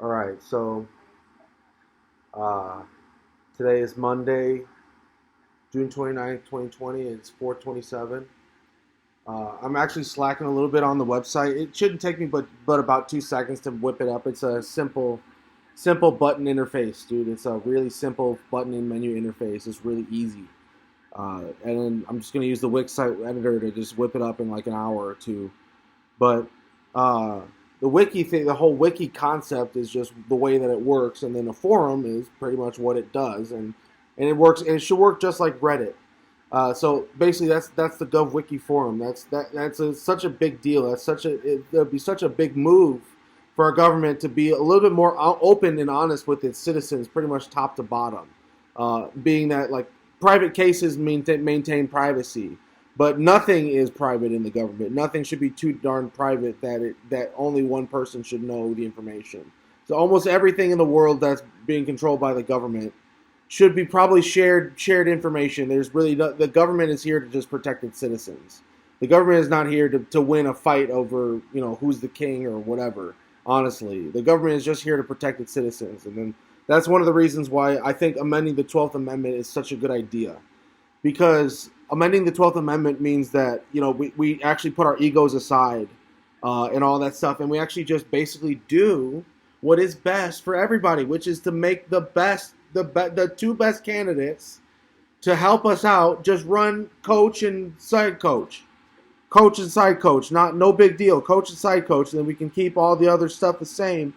All right, so uh, today is Monday, June 29th, 2020. It's 4:27. I'm actually slacking a little bit on the website. It shouldn't take me but about 2 seconds to whip it up. It's a simple button interface, dude. It's a really simple button and menu interface. It's really easy. And then I'm just gonna use the Wix site editor to just whip it up in like an hour or two. But uh, the wiki thing, the whole wiki concept is just the way that it works, and then a forum is pretty much what it does, and it works, and it should work just like Reddit. So basically, that's the Gov Wiki Forum. Such a big deal. It'd be such a big move for our government to be a little bit more open and honest with its citizens, pretty much top to bottom. Being that like private cases maintain privacy. But nothing is private in the government. Nothing should be too darn private that only one person should know the information. So almost everything in the world that's being controlled by the government should be probably shared information. The government is here to just protect its citizens. The government is not here to win a fight over who's the king or whatever. Honestly, the government is just here to protect its citizens, and then that's one of the reasons why I think amending the 12th Amendment is such a good idea, because amending the 12th Amendment means that we actually put our egos aside and all that stuff, and we actually just basically do what is best for everybody, which is to make the two best candidates to help us out just run coach and side coach. Coach and side coach, no big deal. Coach and side coach, and then we can keep all the other stuff the same.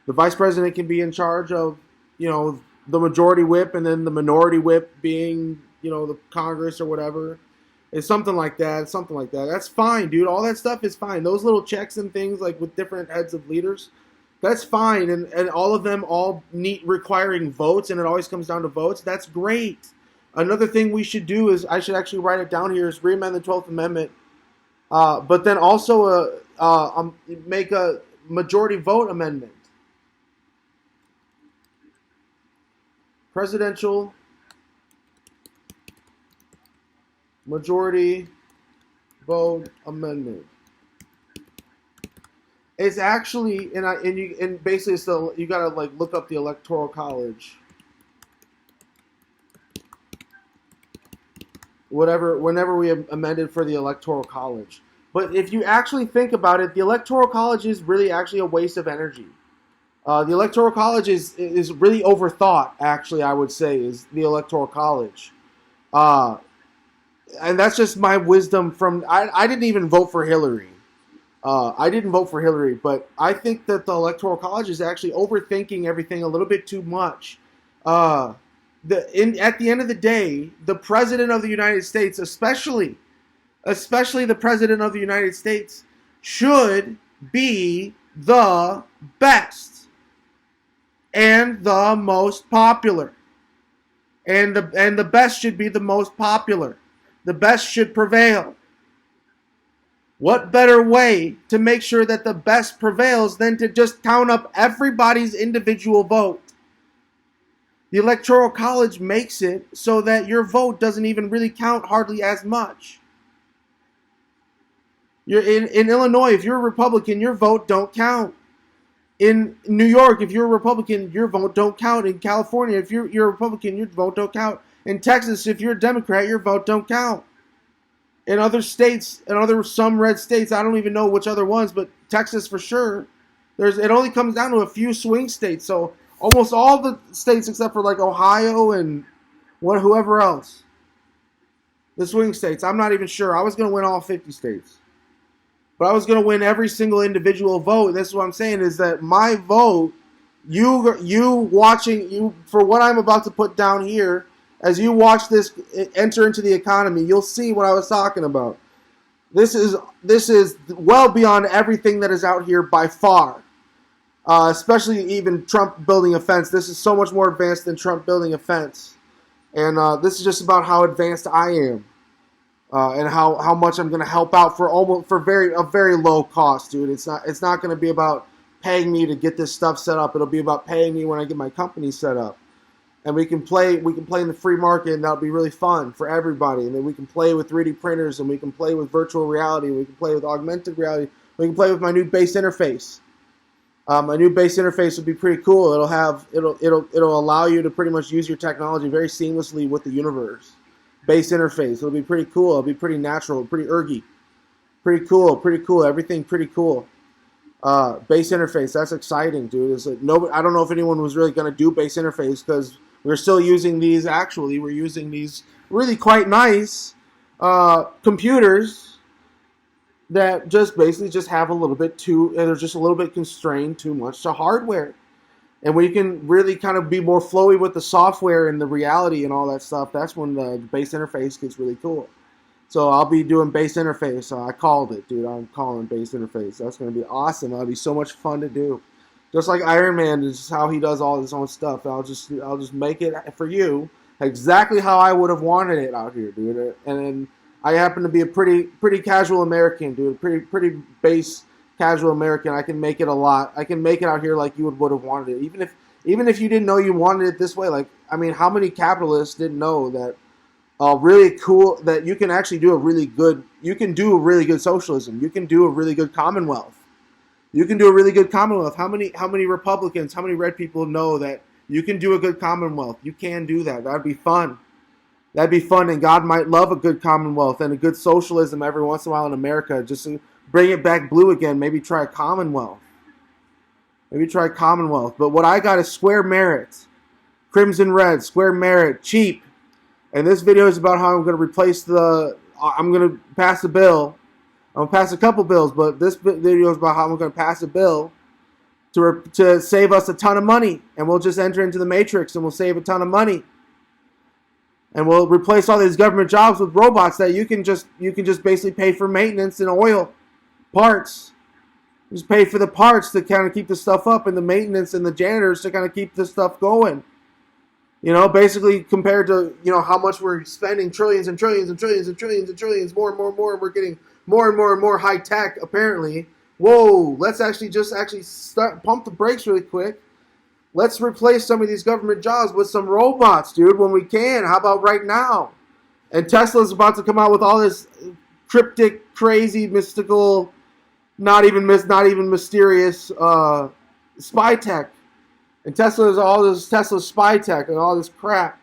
The vice president can be in charge of, the majority whip, and then the minority whip being, the Congress or whatever. It's something like that. That's fine, dude. All that stuff is fine. Those little checks and things, like with different heads of leaders, that's fine. And all of them all requiring votes, and it always comes down to votes. That's great. Another thing we should do is, I should actually write it down here, is re-amend the 12th Amendment. But then also make a majority vote amendment. Presidential majority vote amendment. It's actually and basically so you gotta like look up the Electoral College. Whenever we amended for the Electoral College. But if you actually think about it, the Electoral College is really actually a waste of energy. The Electoral College is really overthought, actually, I would say, is the Electoral College. And that's just my wisdom from... I didn't even vote for Hillary. But I think that the Electoral College is actually overthinking everything a little bit too much. At the end of the day, the President of the United States, especially the President of the United States, should be the best and the most popular. And the best should be the most popular. The best should prevail. What better way to make sure that the best prevails than to just count up everybody's individual vote? The Electoral College makes it so that your vote doesn't even really count hardly as much. You're in Illinois, if you're a Republican, your vote don't count. In New York, if you're a Republican, your vote don't count. In California, if you're a Republican, your vote don't count. In Texas, if you're a Democrat, your vote don't count. In other states, some red states, I don't even know which other ones, but Texas for sure. It only comes down to a few swing states. So almost all the states except for like Ohio and whoever else. The swing states, I'm not even sure. I was going to win all 50 states. But I was going to win every single individual vote. This is what I'm saying, is that my vote, you watching, for what I'm about to put down here, as you watch this enter into the economy, you'll see what I was talking about. This is well beyond everything that is out here by far. Especially even Trump building a fence. This is so much more advanced than Trump building a fence. And this is just about how advanced I am. And how much I'm going to help out for a very low cost, dude. It's not going to be about paying me to get this stuff set up. It'll be about paying me when I get my company set up. And we can play in the free market, and that'll be really fun for everybody. And then we can play with 3D printers, and we can play with virtual reality, we can play with augmented reality, we can play with my new base interface. A new base interface would be pretty cool. It'll allow you to pretty much use your technology very seamlessly with the universe. Base interface. It'll be pretty cool. It'll be pretty natural, pretty ergy. Pretty cool, pretty cool. Everything pretty cool. Base interface. That's exciting, dude. It's like I don't know if anyone was really going to do base interface because we're still using these. Actually, we're using these really quite nice computers that just basically just have a little bit too, and they're just a little bit constrained too much to hardware. And when you can really kind of be more flowy with the software and the reality and all that stuff, that's when the base interface gets really cool. So I'll be doing base interface. I called it, dude. I'm calling base interface. That's going to be awesome. That'll be so much fun to do. Just like Iron Man is how he does all his own stuff. I'll just make it for you exactly how I would have wanted it out here, dude. And then I happen to be a pretty casual American, dude. Pretty base casual American. I can make it a lot. I can make it out here like you would have wanted it. Even if you didn't know you wanted it this way, like I mean, how many capitalists didn't know that really cool that you can actually do a really good socialism. You can do a really good commonwealth. You can do a really good commonwealth. How many Republicans, how many red people know that you can do a good commonwealth? You can do that. That'd be fun. That'd be fun, and God might love a good commonwealth and a good socialism every once in a while in America. Just to bring it back blue again. Maybe try a commonwealth. But what I got is square merit. Crimson red, square merit, cheap. And this video is about how I'm going to replace I'm going to pass a bill. I'm going to pass a couple bills, but this video is about how I'm going to pass a bill to save us a ton of money. And we'll just enter into the matrix and we'll save a ton of money. And we'll replace all these government jobs with robots that you can just basically pay for maintenance and oil, parts. Just pay for the parts to kind of keep the stuff up, and the maintenance and the janitors to kind of keep the stuff going. You know, basically compared to, you know, how much we're spending trillions and trillions and trillions and trillions and trillions, more and more and more, and we're getting more and more and more high tech, apparently. Whoa, let's actually pump the brakes really quick. Let's replace some of these government jobs with some robots, dude, when we can. How about right now? And Tesla's about to come out with all this cryptic, crazy, mystical, not even mysterious spy tech. And all this Tesla spy tech and all this crap.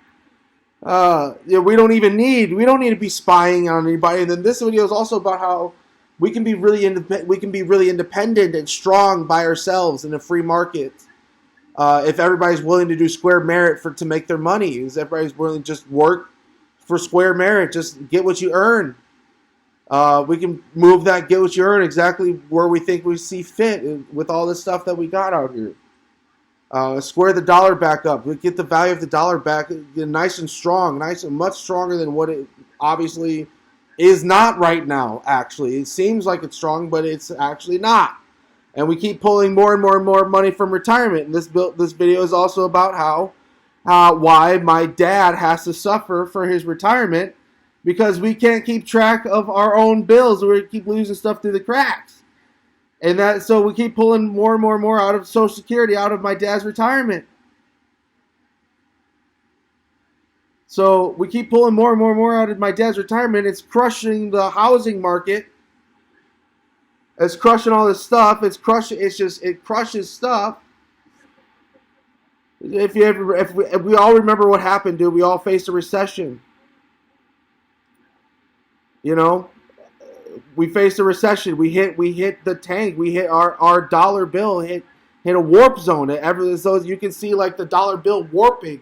We don't need to be spying on anybody. And then this video is also about how we can be really independent and strong by ourselves in a free market. If everybody's willing to do square merit to make their money, if everybody's willing to just work for square merit, just get what you earn. We can move that get what you earn exactly where we think we see fit with all this stuff that we got out here. Square the dollar back up. We get the value of the dollar back nice and strong, much stronger than what it obviously is not right now, actually. It seems like it's strong, but it's actually not. And we keep pulling more and more and more money from retirement. And this video is also about why my dad has to suffer for his retirement because we can't keep track of our own bills. We keep losing stuff through the cracks. And so we keep pulling more and more and more out of Social Security, out of my dad's retirement. So we keep pulling more and more and more out of my dad's retirement. It's crushing the housing market. It's crushing all this stuff. It crushes stuff. If we all remember what happened, dude, we all faced a recession. You know, we faced a recession. We hit the tank. We hit our dollar bill hit a warp zone. So you can see like the dollar bill warping,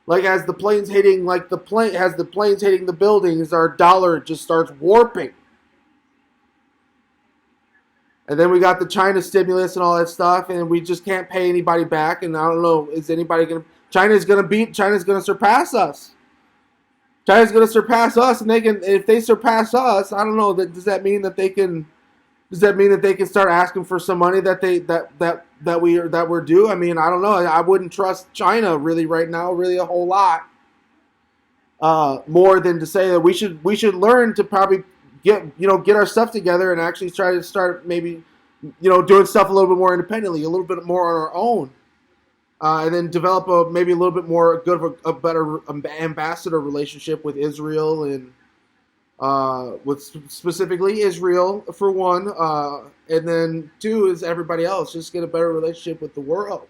like as the planes hitting the buildings, our dollar just starts warping. And then we got the China stimulus and all that stuff, and we just can't pay anybody back. And I don't know, China's going to surpass us. China's going to surpass us, and if they surpass us, I don't know, does that mean that they can start asking for some money that we're due? I mean, I don't know. I wouldn't trust China really right now, really a whole lot. More than to say that we should learn to probably get our stuff together and actually try to start maybe, doing stuff a little bit more independently, a little bit more on our own, and then develop maybe a little bit more a better ambassador relationship with Israel with specifically Israel for one, and then two is everybody else. Just get a better relationship with the world,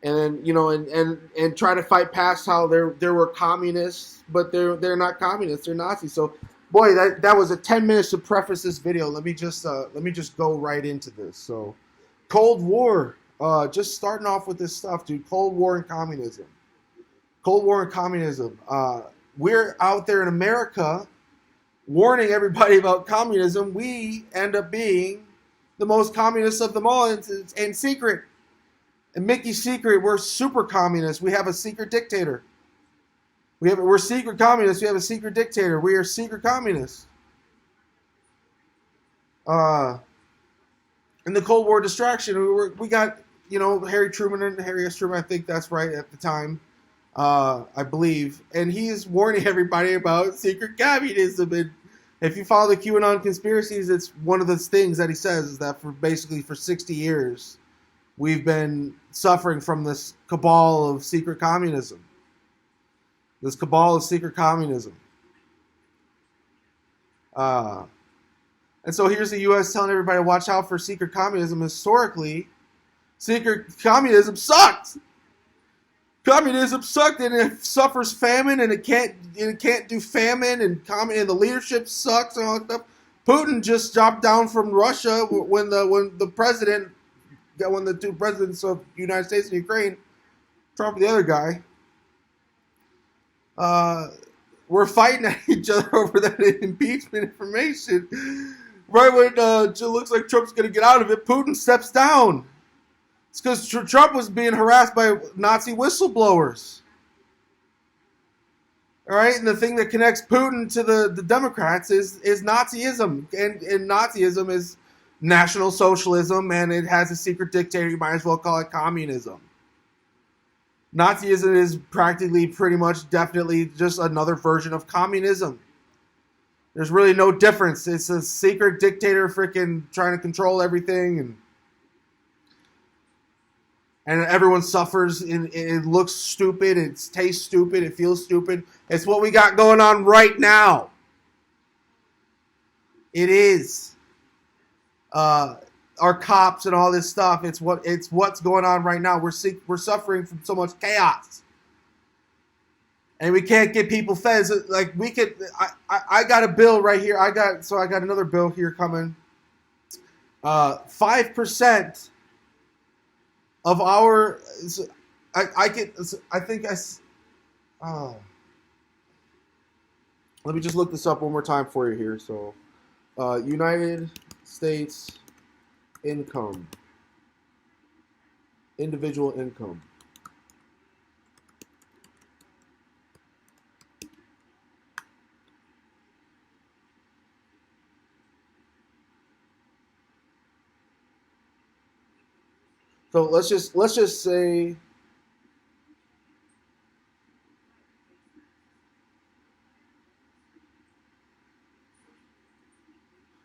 and then and try to fight past how there were communists, but they're not communists, they're Nazis. So, boy, that was a 10 minutes to preface this video. Let me just go right into this. So, Cold War, just starting off with this stuff, dude. Cold War and communism. Cold War and communism. We're out there in America warning everybody about communism. We end up being the most communist of them all in secret. And Mickey's secret, we're super communists. We have a secret dictator. We're secret communists. We have a secret dictator. We are secret communists. In the Cold War distraction, we got Harry Truman and Harry S. Truman. I think that's right at the time. I believe, and he is warning everybody about secret communism. And if you follow the QAnon conspiracies, it's one of those things that he says is that for 60 years, we've been suffering from this cabal of secret communism. This cabal of secret communism. And so here's the U.S. telling everybody to watch out for secret communism. Historically, secret communism sucked. Communism sucked, and it suffers famine, and it can't do famine, and the leadership sucks and all that stuff. Putin just dropped down from Russia when the two presidents of the United States and Ukraine, Trump and the other guy, were fighting at each other over that impeachment information. Right when it looks like Trump's going to get out of it, Putin steps down. It's because Trump was being harassed by Nazi whistleblowers. All right, and the thing that connects Putin to the Democrats is Nazism, and Nazism is National Socialism, and it has a secret dictator. You might as well call it communism. Nazism is practically, pretty much, definitely just another version of communism. There's really no difference. It's a secret dictator freaking trying to control everything, and everyone suffers, and it looks stupid, it tastes stupid, it feels stupid. It's what we got going on right now. It is. Our cops and all this stuff, it's what's going on right now. We're suffering from so much chaos. And we can't get people fed. So, like, we could, I got a bill right here. I got another bill here coming. 5% of our, let me just look this up one more time for you here. So, United States income, individual income. So let's just say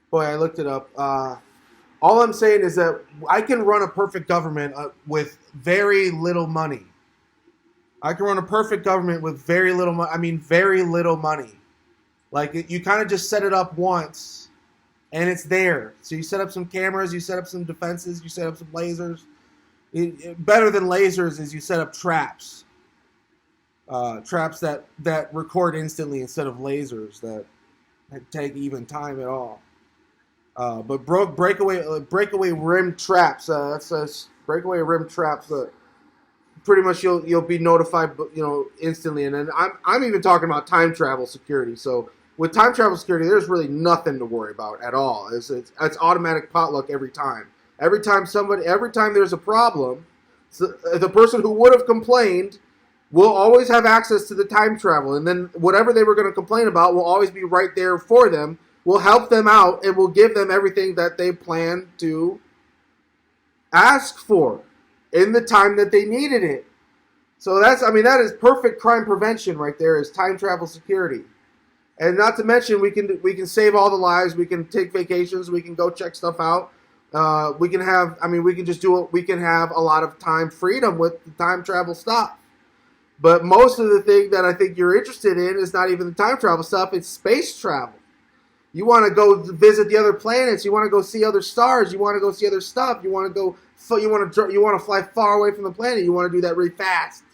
boy, I looked it up. All I'm saying is that I can run a perfect government with very little money. I can run a perfect government with very little money. I mean, very little money. Like, you kind of just set it up once, and it's there. So you set up some cameras, you set up some defenses, you set up some lasers. Better than lasers is you set up traps. Traps that record instantly instead of lasers that take even time at all. But breakaway rim traps. That's breakaway rim traps. Pretty much you'll be notified, instantly. And then I'm even talking about time travel security. So with time travel security, there's really nothing to worry about at all. It's automatic potluck every time. Every time there's a problem, so the person who would have complained will always have access to the time travel, and then whatever they were going to complain about will always be right there for them. We'll help them out, and we'll give them everything that they plan to ask for in the time that they needed it. So that is perfect crime prevention right there, is time travel security. And not to mention, we can save all the lives. We can take vacations. We can go check stuff out. We can have a lot of time freedom with the time travel stuff. But most of the thing that I think you're interested in is not even the time travel stuff. It's space travel. You want to go visit the other planets. You want to go see other stars. You want to go see other stuff. You want to go. You want to fly far away from the planet. You want to do that really fast.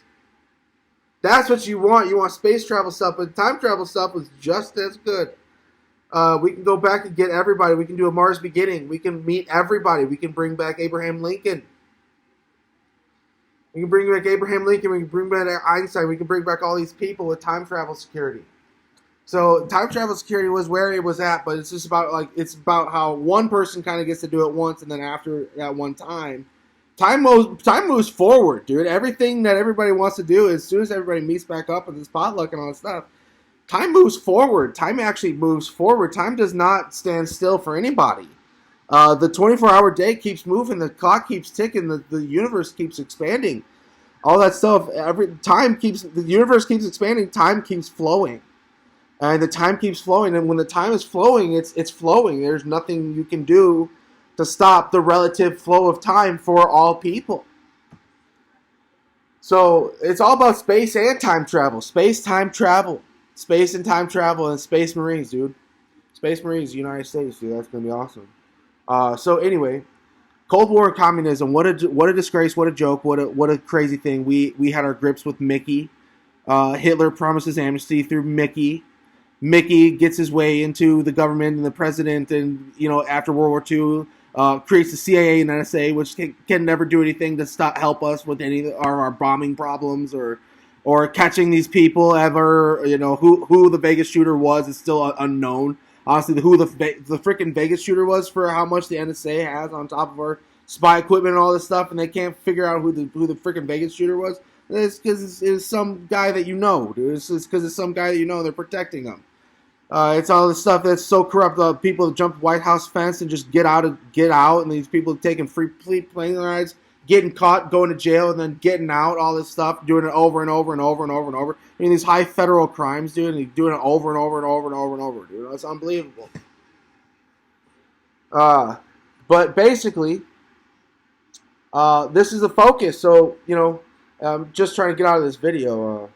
That's what you want. You want space travel stuff, but time travel stuff was just as good. We can go back and get everybody. We can do a Mars beginning. We can meet everybody. We can bring back Abraham Lincoln. We can bring back Abraham Lincoln. We can bring back Einstein. We can bring back all these people with time travel security. So time travel security was where it was at, but it's just about it's about how one person kind of gets to do it once, and then after that one time, time moves forward, dude. Everything that everybody wants to do, as soon as everybody meets back up with this potluck and all that stuff, time moves forward. Time actually moves forward. Time does not stand still for anybody. The 24-hour day keeps moving. The clock keeps ticking. The universe keeps expanding. All that stuff. The universe keeps expanding. Time keeps flowing. And the time keeps flowing, and when the time is flowing, it's flowing. There's nothing you can do to stop the relative flow of time for all people. So it's all about space and time travel. Space, time travel. Space and time travel, and Space Marines, dude. Space Marines, United States, dude. That's going to be awesome. So anyway, Cold War and communism. What a disgrace. What a joke. What a crazy thing. We had our grips with Mickey. Hitler promises amnesty through Mickey. Mickey gets his way into the government and the president, and after World War II, creates the CIA and NSA, which can never do anything to help us with any of our bombing problems or catching these people ever. Who the Vegas shooter was is still unknown. Honestly, who the freaking Vegas shooter was for how much the NSA has on top of our spy equipment and all this stuff, and they can't figure out who the freaking Vegas shooter was. It's because it's some guy that you know, dude. It's because it's some guy that you know. They're protecting them. It's all this stuff that's so corrupt. People jump White House fence and just get out, and these people taking free plane rides, getting caught, going to jail, and then getting out. All this stuff, doing it over and over and over and over and over. I mean, these high federal crimes, dude, and doing it over and over and over and over and over, dude. That's unbelievable. But basically, this is the focus. So I'm just trying to get out of this video.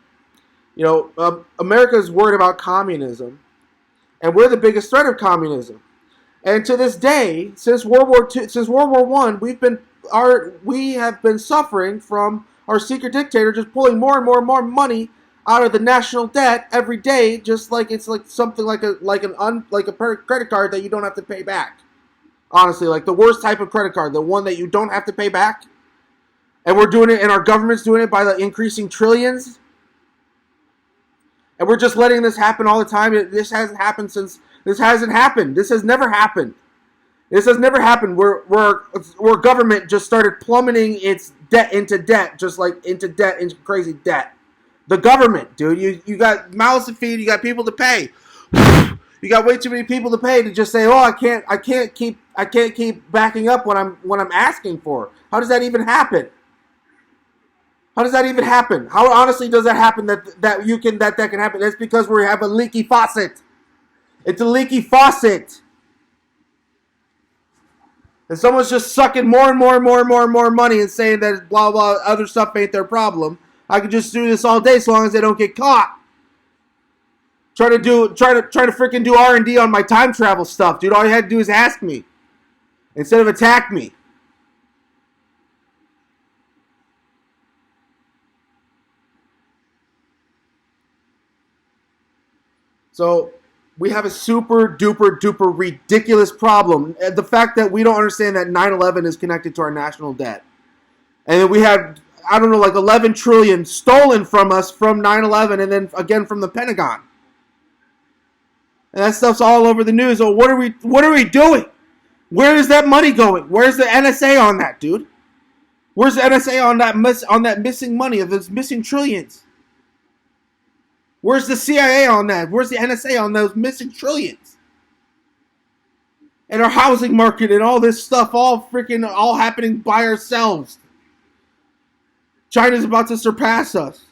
America's worried about communism. And we're the biggest threat of communism. And to this day, since World War I, we have been suffering from our secret dictator just pulling more and more and more money out of the national debt every day, just like it's like something like a credit card that you don't have to pay back. Honestly, like the worst type of credit card, the one that you don't have to pay back. And we're doing it, and our government's doing it by the increasing trillions. And we're just letting this happen all the time. This hasn't happened. This has never happened. This has never happened. Where government just started plummeting its debt, just like into crazy debt. The government, dude. You got mouths to feed. You got people to pay. You got way too many people to pay to just say, "Oh, I can't keep backing up what I'm asking for." How does that even happen? How does that even happen? How honestly does that happen that can happen? That's because we have a leaky faucet. It's a leaky faucet. And someone's just sucking more and more and more and more and more money and saying that blah blah other stuff ain't their problem. I can just do this all day so long as they don't get caught. Try to freaking do R&D on my time travel stuff, dude. All you had to do is ask me instead of attack me. So we have a super duper duper ridiculous problem. The fact that we don't understand that 9/11 is connected to our national debt. And then we had, I don't know, like 11 trillion stolen from us from 9/11 and then again from the Pentagon. And that stuff's all over the news. So what are we doing? Where is that money going? Where's the NSA on that, dude? Where's the NSA on that missing money, of those missing trillions? Where's the CIA on that? Where's the NSA on those missing trillions? And our housing market and all this stuff all happening by ourselves. China's about to surpass us.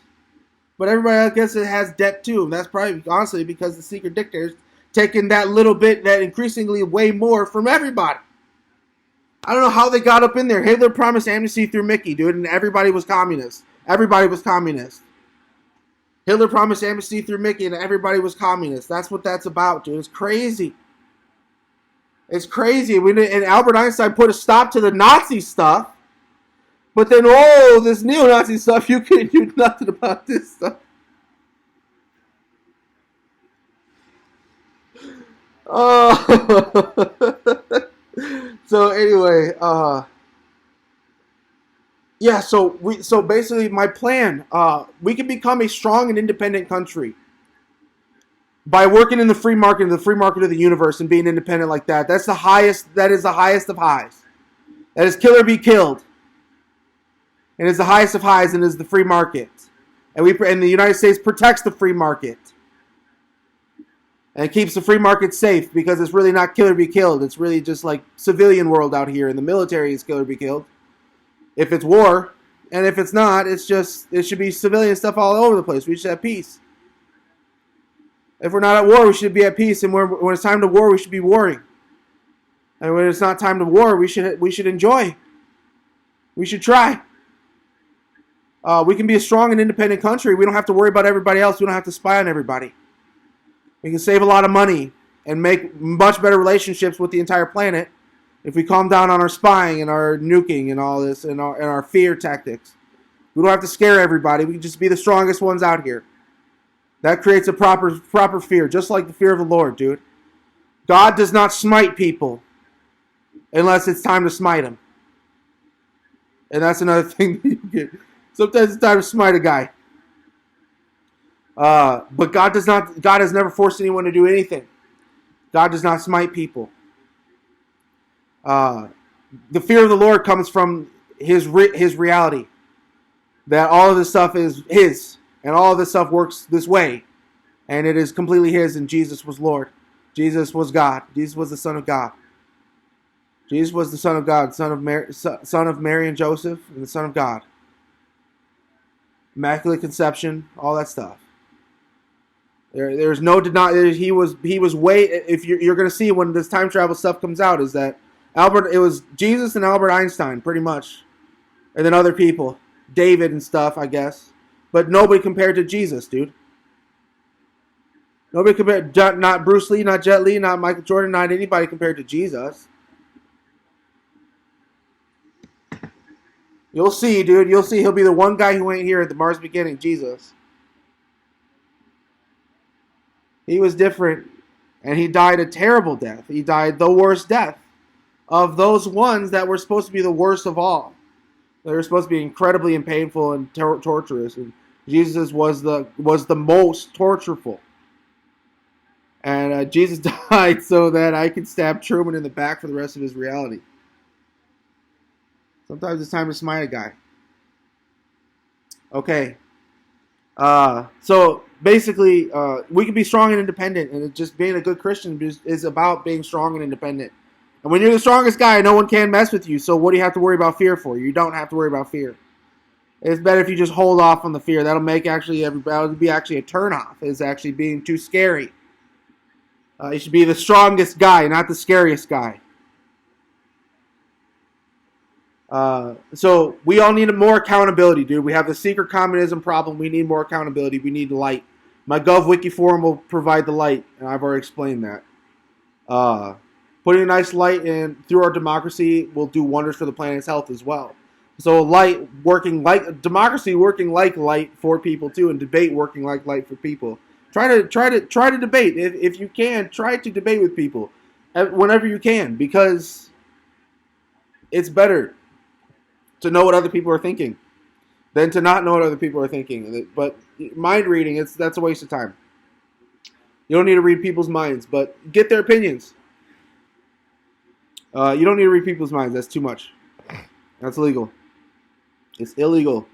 But everybody else gets it has debt too. And that's probably honestly because the secret dictator's taking that little bit, that increasingly way more from everybody. I don't know how they got up in there. Hitler promised amnesty through Mickey, dude, and everybody was communist. Everybody was communist. Hitler promised amnesty through Mickey and everybody was communist. That's what that's about, dude. It's crazy. It's crazy. And Albert Einstein put a stop to the Nazi stuff. But then, this neo-Nazi stuff, you can't do nothing about this stuff. Oh. So anyway, yeah. So basically, my plan, we can become a strong and independent country by working in the free market of the universe, and being independent like that. That's the highest. That is the highest of highs. That is kill or be killed. And it's the highest of highs, and is the free market. And the United States protects the free market. And keeps the free market safe, because it's really not kill or be killed. It's really just like civilian world out here. And the military is kill or be killed. If it's war. And if it's not, it should be civilian stuff all over the place. We should have peace. If we're not at war, we should be at peace. And when it's time to war, we should be warring. And when it's not time to war, we should enjoy. We should try. We can be a strong and independent country. We don't have to worry about everybody else. We don't have to spy on everybody. We can save a lot of money and make much better relationships with the entire planet if we calm down on our spying and our nuking and all this and our fear tactics. We don't have to scare everybody. We can just be the strongest ones out here. That creates a proper fear, just like the fear of the Lord, dude. God does not smite people unless it's time to smite them. And that's another thing that you get. Sometimes it's time to smite a guy. But God has never forced anyone to do anything. God does not smite people. The fear of the Lord comes from his reality. That all of this stuff is his. And all of this stuff works this way. And it is completely his, and Jesus was Lord. Jesus was God. Jesus was the Son of God. Jesus was the Son of God, son of Mary and Joseph, and the Son of God. Immaculate conception, all that stuff. There's no denying. He was way. If you're going to see when this time travel stuff comes out, is that it was Jesus and Albert Einstein pretty much, and then other people, David and stuff, I guess, but nobody compared to Jesus, dude. Nobody compared. Not Bruce Lee, not Jet Li, not Michael Jordan, not anybody compared to Jesus. You'll see, dude. You'll see. He'll be the one guy who ain't here at the Mars beginning. Jesus. He was different, and he died a terrible death. He died the worst death of those ones that were supposed to be the worst of all. They were supposed to be incredibly painful and torturous, and Jesus was the most tortureful. And Jesus died so that I could stab Truman in the back for the rest of his reality. Sometimes it's time to smite a guy. Okay. So basically, we can be strong and independent, and just being a good Christian is about being strong and independent. And when you're the strongest guy, no one can mess with you. So what do you have to worry about fear for? You don't have to worry about fear. It's better if you just hold off on the fear. That'll be actually a turnoff. Is actually being too scary. You should be the strongest guy, not the scariest guy. So we all need more accountability, dude. We have the secret communism problem. We need more accountability. We need light. My Gov Wiki Forum will provide the light, and I've already explained that. Putting a nice light in through our democracy will do wonders for the planet's health as well. So democracy working like light for people too, and debate working like light for people. Try to debate if you can. Try to debate with people whenever you can, because it's better to know what other people are thinking than to not know what other people are thinking. But mind reading, that's a waste of time. You don't need to read people's minds, but get their opinions. You don't need to read people's minds. That's too much. That's illegal. It's illegal.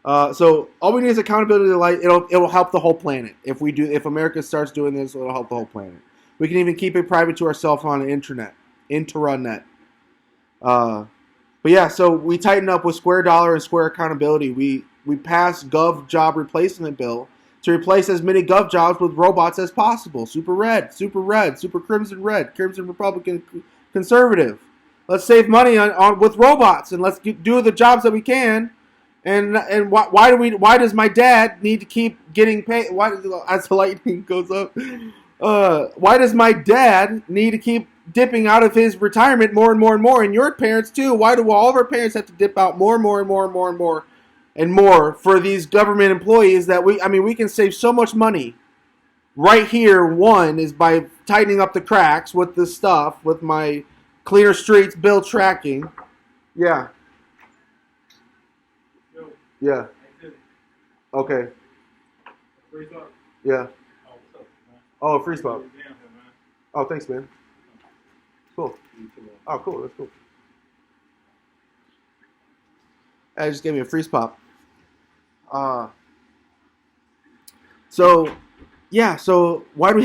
So all we need is accountability to light. It'll help the whole planet. If America starts doing this, it'll help the whole planet. We can even keep it private to ourselves on the intranet. But yeah, so we tighten up with square dollar and square accountability. We passed Gov Job Replacement Bill to replace as many Gov jobs with robots as possible. Super red, super crimson red, crimson Republican conservative. Let's save money on with robots, and let's do the jobs that we can And why does my dad need to keep getting paid? Why, as the lightning goes up, why does my dad need to keep dipping out of his retirement more and more and more? And your parents too. Why do all of our parents have to dip out more and more and more and more and more and more for these government employees that we can save so much money right here. One is by tightening up the cracks with this stuff, with my Cleaner Streets bill tracking. Yeah. Yeah. Okay. Yeah. Oh, free spot. Oh, thanks, man. Cool. Oh, cool. That's cool. I just gave me a freeze pop. So why do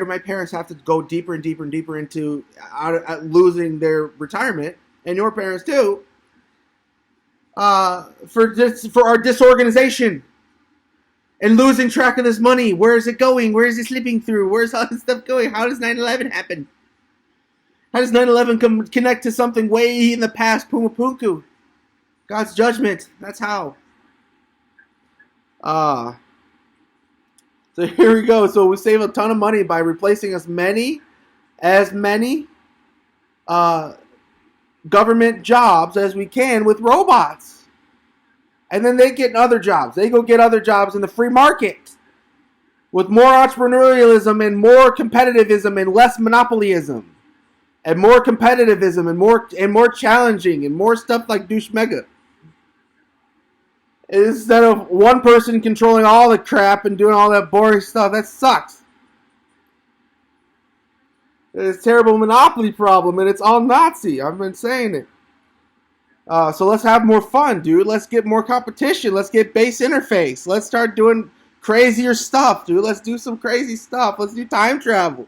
my parents have to go deeper and deeper and deeper into losing their retirement, and your parents too, for our disorganization and losing track of this money? Where is it going? Where is it slipping through? Where's all this stuff going? How does 9/11 happen? How does 9/11 connect to something way in the past? Pumapunku, God's judgment. That's how. So here we go. So we save a ton of money by replacing as many government jobs as we can with robots. And then they get other jobs. They go get other jobs in the free market with more entrepreneurialism and more competitivism and less monopolyism and more competitivism and more challenging and more stuff like douche mega. Instead of one person controlling all the crap and doing all that boring stuff. That sucks. It's a terrible monopoly problem, and it's all Nazi. I've been saying it. So let's have more fun, dude. Let's get more competition. Let's get base interface. Let's start doing crazier stuff, dude. Let's do some crazy stuff. Let's do time travel.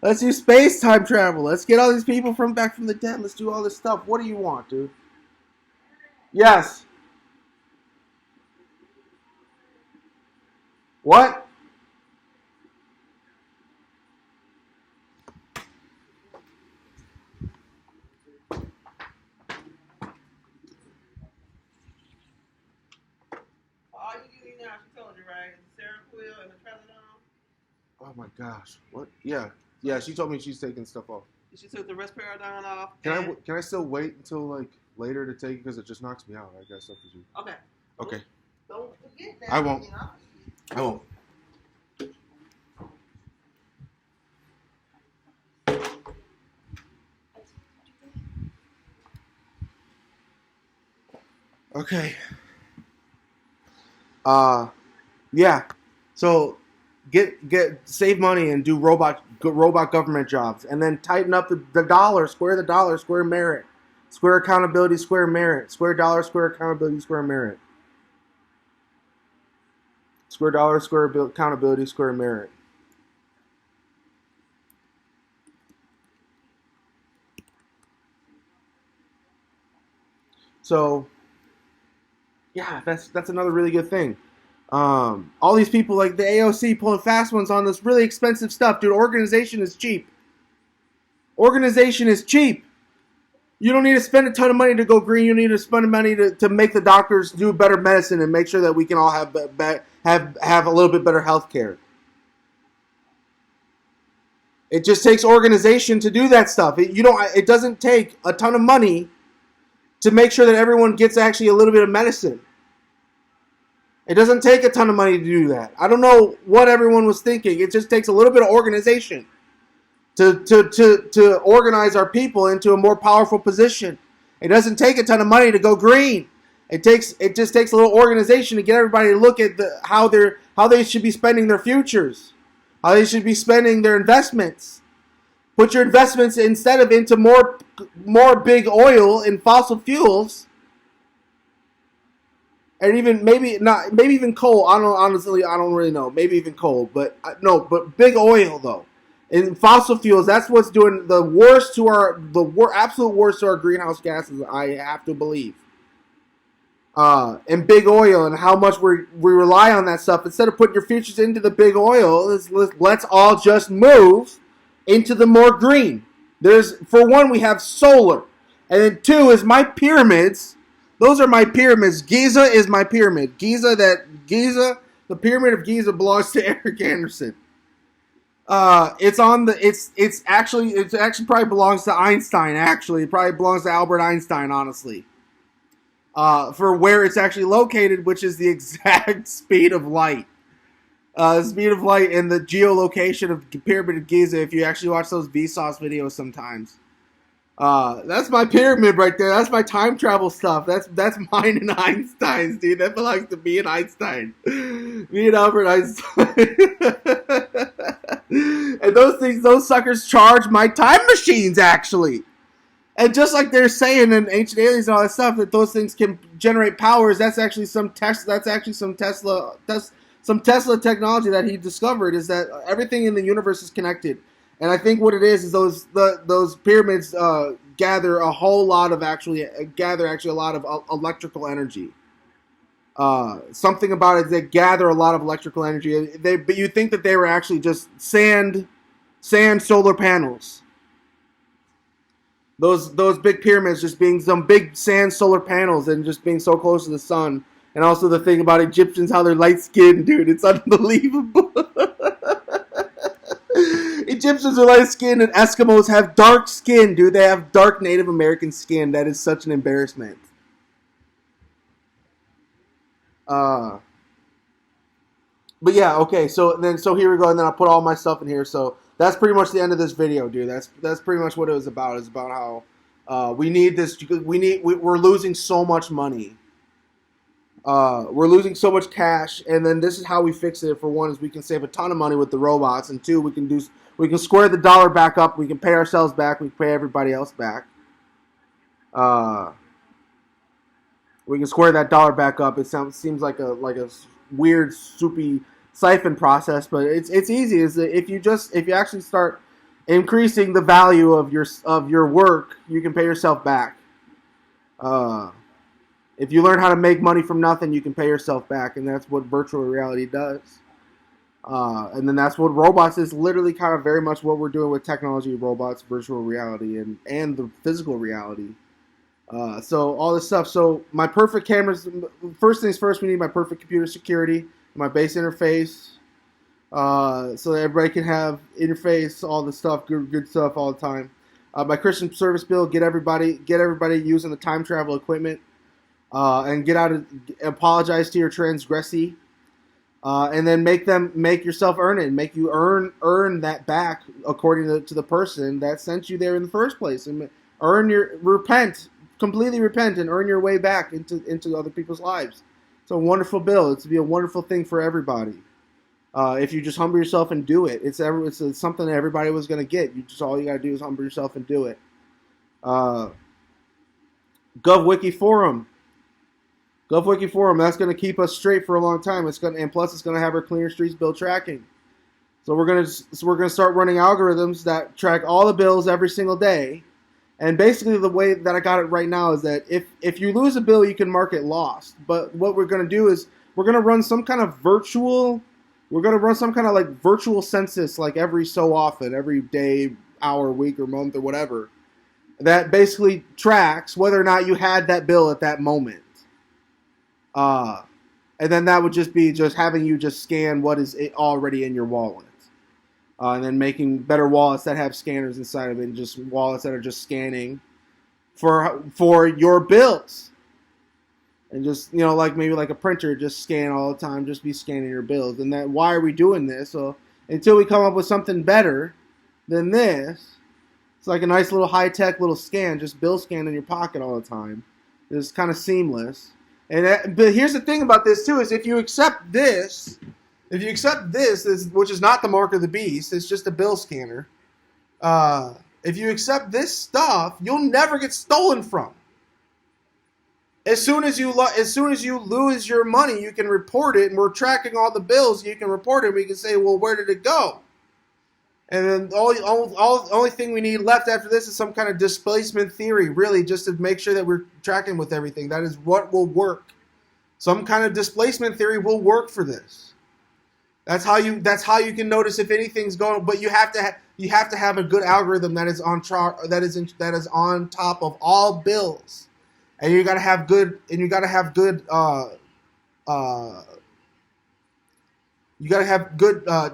Let's do space time travel. Let's get all these people back from the dead. Let's do all this stuff. What do you want, dude? Yes. What? All you do now, she told you, right? Seroquel and the Trazodone. Oh my gosh. What? Yeah. Yeah, she told me she's taking stuff off. She took the risperidone off. Can I still wait until like later to take it because it just knocks me out? I got stuff to do. Okay. Okay. Don't forget that. I won't. I won't. Okay. Yeah. So get save money and do robot government jobs, and then tighten up the dollar, square merit, square accountability, square merit, square dollar, square accountability, square merit, square dollar, square accountability, square merit. So yeah, that's another really good thing. All these people like the AOC pulling fast ones on this really expensive stuff. Dude, organization is cheap. Organization is cheap. You don't need to spend a ton of money to go green. You need to spend money to make the doctors do better medicine and make sure that we can all have a little bit better health care. It just takes organization to do that stuff. It doesn't take a ton of money to make sure that everyone gets actually a little bit of medicine. It doesn't take a ton of money to do that. I don't know what everyone was thinking. It just takes a little bit of organization to organize our people into a more powerful position. It doesn't take a ton of money to go green. It just takes a little organization to get everybody to look at how they should be spending their futures, how they should be spending their investments. Put your investments instead of into more big oil and fossil fuels. And maybe even coal. I don't really know. Maybe even coal, but big oil though, and fossil fuels. That's what's doing the worst to absolute worst to our greenhouse gases. I have to believe. And big oil and how much we rely on that stuff. Instead of putting your futures into the big oil, let's all just move into the more green. For one, we have solar, and then two is my pyramids Those are my pyramids. Giza is my pyramid. The pyramid of Giza belongs to Eric Anderson. It's actually probably belongs to Einstein. Actually, it probably belongs to Albert Einstein. Honestly, for where it's actually located, which is the exact speed of light. The speed of light and the geolocation of the Pyramid of Giza. If you actually watch those Vsauce videos, sometimes. That's my pyramid right there. That's my time travel stuff. That's mine and Einstein's, dude. That belongs to me and Einstein. Me and Albert Einstein. And those suckers charge my time machines, actually. And just like they're saying in Ancient Aliens and all that stuff, that those things can generate powers. That's actually some Tesla technology that he discovered. Is that everything in the universe is connected. And I think what it is those pyramids gather a lot of electrical energy. Something about it, they gather a lot of electrical energy. But you think that they were actually just sand solar panels. Those big pyramids just being some big sand solar panels and just being so close to the sun. And also the thing about Egyptians, how they're light skinned, dude. It's unbelievable. Egyptians are light skinned and Eskimos have dark skin, dude. They have dark Native American skin. That is such an embarrassment. But yeah, okay. So here we go, and then I'll put all my stuff in here. So that's pretty much the end of this video, dude. That's pretty much what it was about. It's about how we need this. We're losing so much money. We're losing so much cash, and then this is how we fix it. For one, is we can save a ton of money with the robots, and two, we can square the dollar back up. We can pay ourselves back. We can pay everybody else back. We can square that dollar back up. It seems like a weird, soupy siphon process, but it's easy. Is that if you actually start increasing the value of your work, you can pay yourself back. If you learn how to make money from nothing, you can pay yourself back, and that's what virtual reality does. And then that's what robots is, literally kind of very much what we're doing with technology, robots, virtual reality, and the physical reality. So all this stuff. So my perfect cameras, first things first, we need my perfect computer security, my base interface, so that everybody can have interface, all the stuff, good stuff all the time. My Christian service bill, get everybody using the time travel equipment. And apologize to your transgressee, and then make yourself earn it, make you earn that back according to the person that sent you there in the first place, and completely repent, and earn your way back into other people's lives. It's a wonderful bill. It's to be a wonderful thing for everybody. If you just humble yourself and do it, it's something that everybody was going to get. All you got to do is humble yourself and do it. Gov Wiki Forum. Gov Wiki Forum, that's going to keep us straight for a long time. And plus it's going to have our Cleaner Streets bill tracking. So we're going to start running algorithms that track all the bills every single day. And basically the way that I got it right now is that if you lose a bill, you can mark it lost. But what we're going to do is we're going to run some kind of virtual census, like every so often, every day, hour, week, or month, or whatever, that basically tracks whether or not you had that bill at that moment. And then that would just be having you just scan what is already in your wallet. And then making better wallets that have scanners inside of it, and just wallets that are just scanning for your bills. And just, maybe like a printer, just scan all the time, just be scanning your bills. And why are we doing this? So until we come up with something better than this, it's like a nice little high-tech little scan, just bill scan in your pocket all the time. It's kind of seamless. But here's the thing about this too: is if you accept this, which is not the mark of the beast, it's just a bill scanner. If you accept this stuff, you'll never get stolen from. As soon as you lose your money, you can report it, and we're tracking all the bills. You can report it. We can say, well, where did it go? And then only thing we need left after this is some kind of displacement theory, really, just to make sure that we're tracking with everything. That is what will work. Some kind of displacement theory will work for this. That's how you can notice if anything's going. But you have to have a good algorithm that is on top of all bills. and you got to have good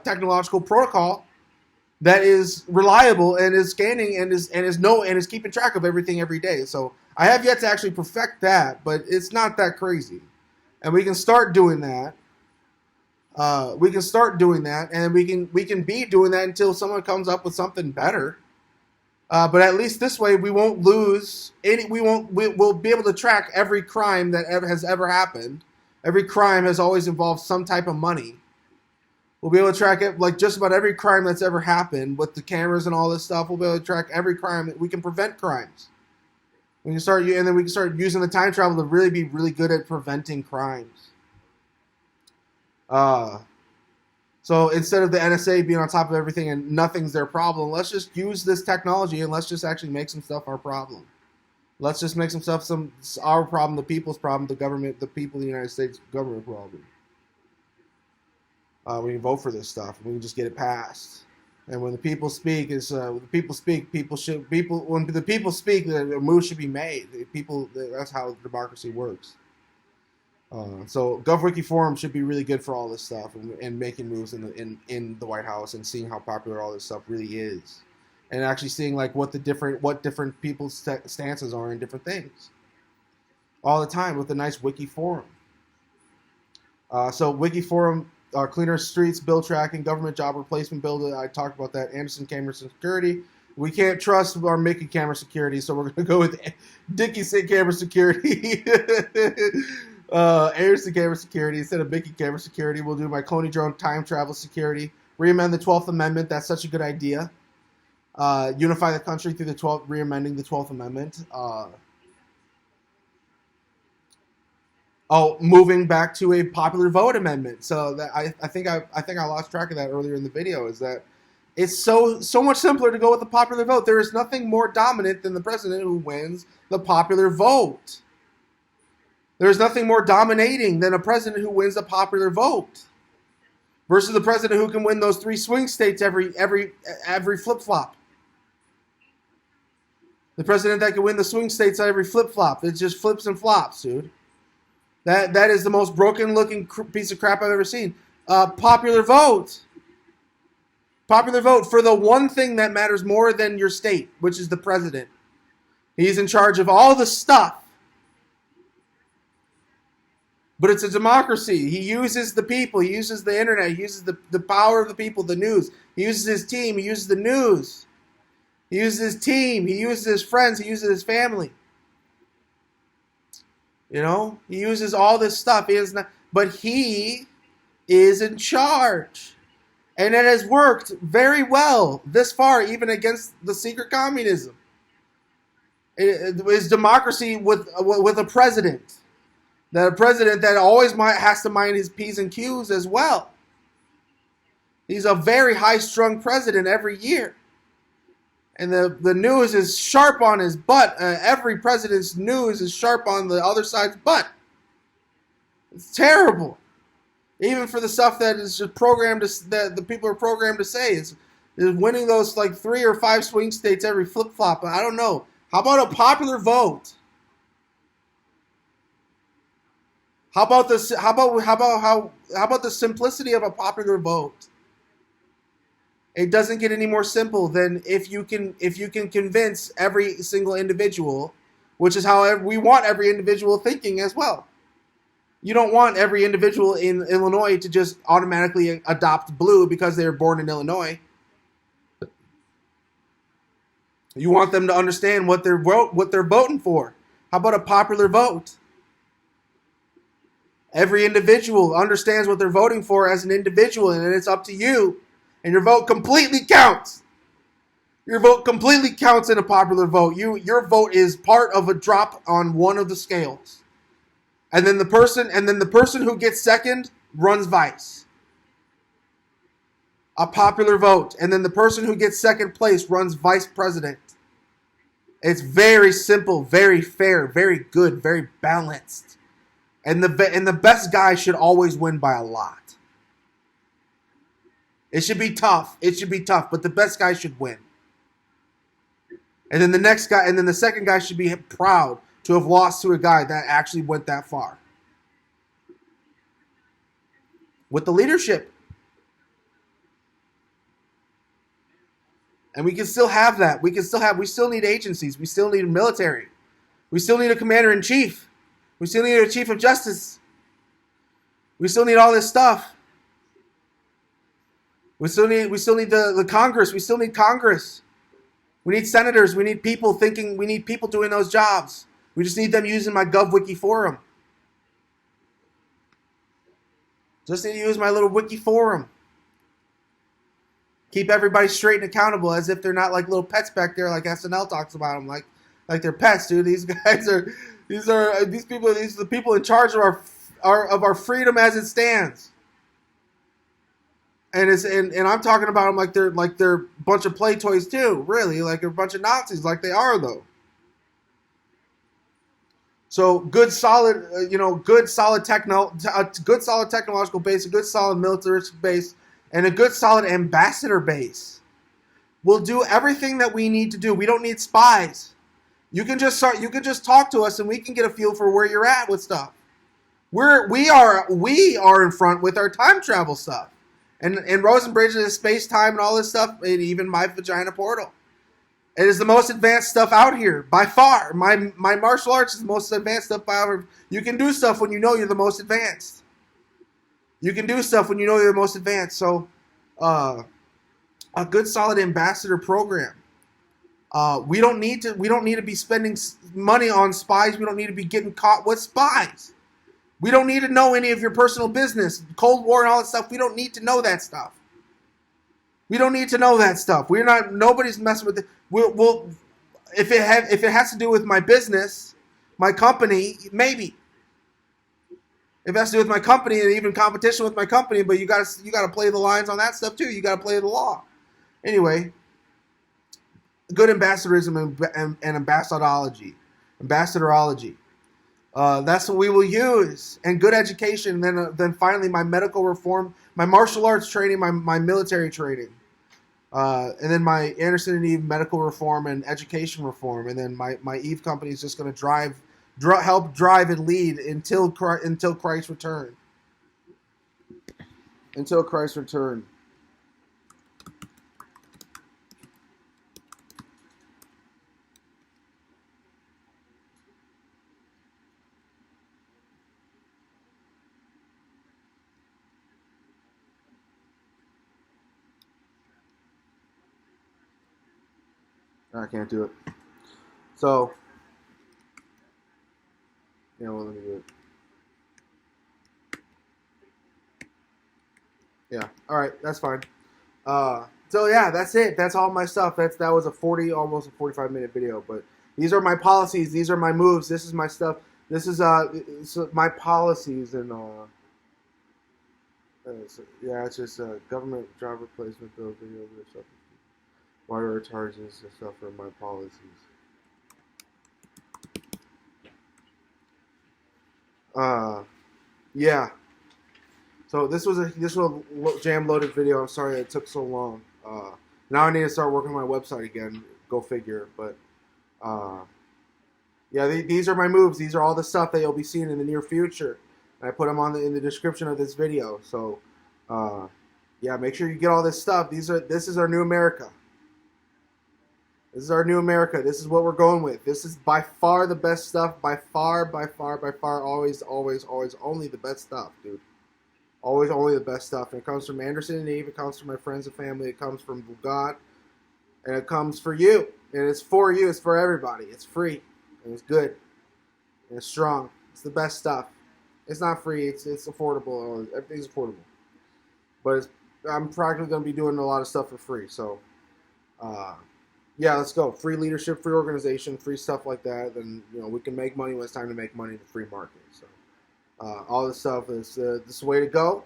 technological protocol that is reliable and is scanning and is keeping track of everything every day. So I have yet to actually perfect that, but it's not that crazy, and we can start doing that. And we can be doing that until someone comes up with something better. But at least this way, we won't lose any. We'll be able to track every crime that has ever happened. Every crime has always involved some type of money. We'll be able to track it, like just about every crime that's ever happened with the cameras and all this stuff. We'll be able to track every crime. We can prevent crimes. We can start, and then we can start using the time travel to really be really good at preventing crimes. So instead of the NSA being on top of everything and nothing's their problem, let's just use this technology and let's just actually make some stuff our problem. Let's just make some stuff our problem, the people's problem, the government, the people of the United States government problem. We can vote for this stuff. We can just get it passed. And when the people speak, when the people speak, a move should be made. That's how democracy works. So Gov Wiki Forum should be really good for all this stuff and making moves in the White House and seeing how popular all this stuff really is, and actually seeing like what different people's stances are in different things all the time with a nice Wiki Forum. So Wiki Forum, cleaner streets, bill tracking, government job replacement bill. I talked about that. Anderson camera security. We can't trust our Mickey camera security, so we're going to go with Dickie camera security. Anderson camera security instead of Mickey camera security. We'll do my Coney drone time travel security. Re-amend the 12th Amendment. That's such a good idea. Unify the country through re-amending the 12th Amendment. Moving back to a popular vote amendment. So that I think I lost track of that earlier in the video. Is that it's so much simpler to go with the popular vote. There is nothing more dominant than the president who wins the popular vote. There is nothing more dominating than a president who wins the popular vote versus the president who can win those 3 swing states every flip-flop. The president that can win the swing states every flip-flop. It just flips and flops, dude. That is the most broken-looking piece of crap I've ever seen. Popular vote. Popular vote for the one thing that matters more than your state, which is the president. He's in charge of all the stuff. But it's a democracy. He uses the people. He uses the internet. He uses the power of the people, the news. He uses his team. He uses the news. He uses his team. He uses his friends. He uses his family. You know? He uses all this stuff. But he is in charge. And it has worked very well this far, even against the secret communism. It is democracy with a president. That a president that always has to mind his P's and Q's as well. He's a very high-strung president every year. And the news is sharp on his butt. Every president's news is sharp on the other side's butt. It's terrible. Even for the stuff that is just programmed that the people are programmed to say is winning those like 3 or 5 swing states every flip-flop. I don't know. How about a popular vote? How about the simplicity of a popular vote? It doesn't get any more simple than if you can convince every single individual, which is how we want every individual thinking as well. You don't want every individual in Illinois to just automatically adopt blue because they were born in Illinois. You want them to understand what they're voting for. How about a popular vote? Every individual understands what they're voting for as an individual, and it's up to you. And your vote completely counts. Your vote completely counts in a popular vote. Your vote is part of a drop on one of the scales. And then the person who gets second runs vice. A popular vote. And then the person who gets second place runs vice president. It's very simple, very fair, very good, very balanced. And the best guy should always win by a lot. It should be tough. But the best guy should win. And then the second guy should be proud to have lost to a guy that actually went that far. With the leadership. And we can still have that. We still need agencies. We still need a military. We still need a commander-in-chief. We still need a chief of justice. We still need all this stuff. We still need the Congress. We still need Congress. We need senators. We need people thinking. We need people doing those jobs. We just need them using my Gov Wiki Forum. Just need to use my little Wiki Forum. Keep everybody straight and accountable as if they're not like little pets back there, like SNL talks about them, like they're pets, dude. These guys are these are the people in charge of our freedom as it stands. And I'm talking about them like they're a bunch of play toys too, really, like they're a bunch of Nazis, like they are though. So good solid technological base, a good solid militaristic base, and a good solid ambassador base. We'll do everything that we need to do. We don't need spies. You can just talk to us and we can get a feel for where you're at with stuff. We are in front with our time travel stuff. And Rosenbridge is space-time and all this stuff, and even my vagina portal. It is the most advanced stuff out here, by far. My martial arts is the most advanced stuff out here. You can do stuff when you know you're the most advanced. You can do stuff when you know you're the most advanced. So, a good solid ambassador program. We don't need to be spending money on spies. We don't need to be getting caught with spies. We don't need to know any of your personal business, Cold War and all that stuff. We don't need to know that stuff. We don't need to know that stuff. Nobody's messing with it. We'll if it has to do with my business, my company, maybe. If it has to do with my company and even competition with my company, but you gotta play the lines on that stuff too. You gotta play the law. Anyway, good ambassadorism and ambassadorology. That's what we will use, and good education. And then finally, my medical reform, my martial arts training, my military training, and then my Anderson and Eve medical reform and education reform, and then my Eve company is just going to help drive and lead until Christ's return. Until Christ's return. I can't do it. So, let me do it. Yeah, all right, that's fine. So yeah, that's it. That's all my stuff. That was almost a 45-minute video. But these are my policies. These are my moves. This is my stuff. This is my policies and it's just government job replacement bill video stuff. Water charges and stuff for my policies. Yeah. So this was a jam loaded video. I'm sorry it took so long. Now I need to start working on my website again. Go figure. But yeah, these are my moves. These are all the stuff that you'll be seeing in the near future. And I put them in the description of this video. So yeah, make sure you get all this stuff. This is our new America. This is our new America. This is what we're going with. This is by far the best stuff. By far, always, only the best stuff, dude. Always, only the best stuff. And it comes from Anderson and Eve. It comes from my friends and family. It comes from God. And it comes for you. And it's for you. It's for everybody. It's free. And it's good. And it's strong. It's the best stuff. It's not free. It's affordable. Everything's affordable. But I'm practically going to be doing a lot of stuff for free. So, yeah, let's go. Free leadership, free organization, free stuff like that. Then we can make money when it's time to make money in the free market. So all this stuff is this is the way to go.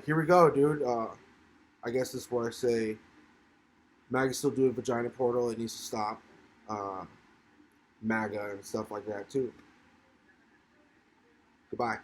Here we go, dude. I guess this is where I say MAGA's still doing vagina portal. It needs to stop. MAGA and stuff like that too. Goodbye.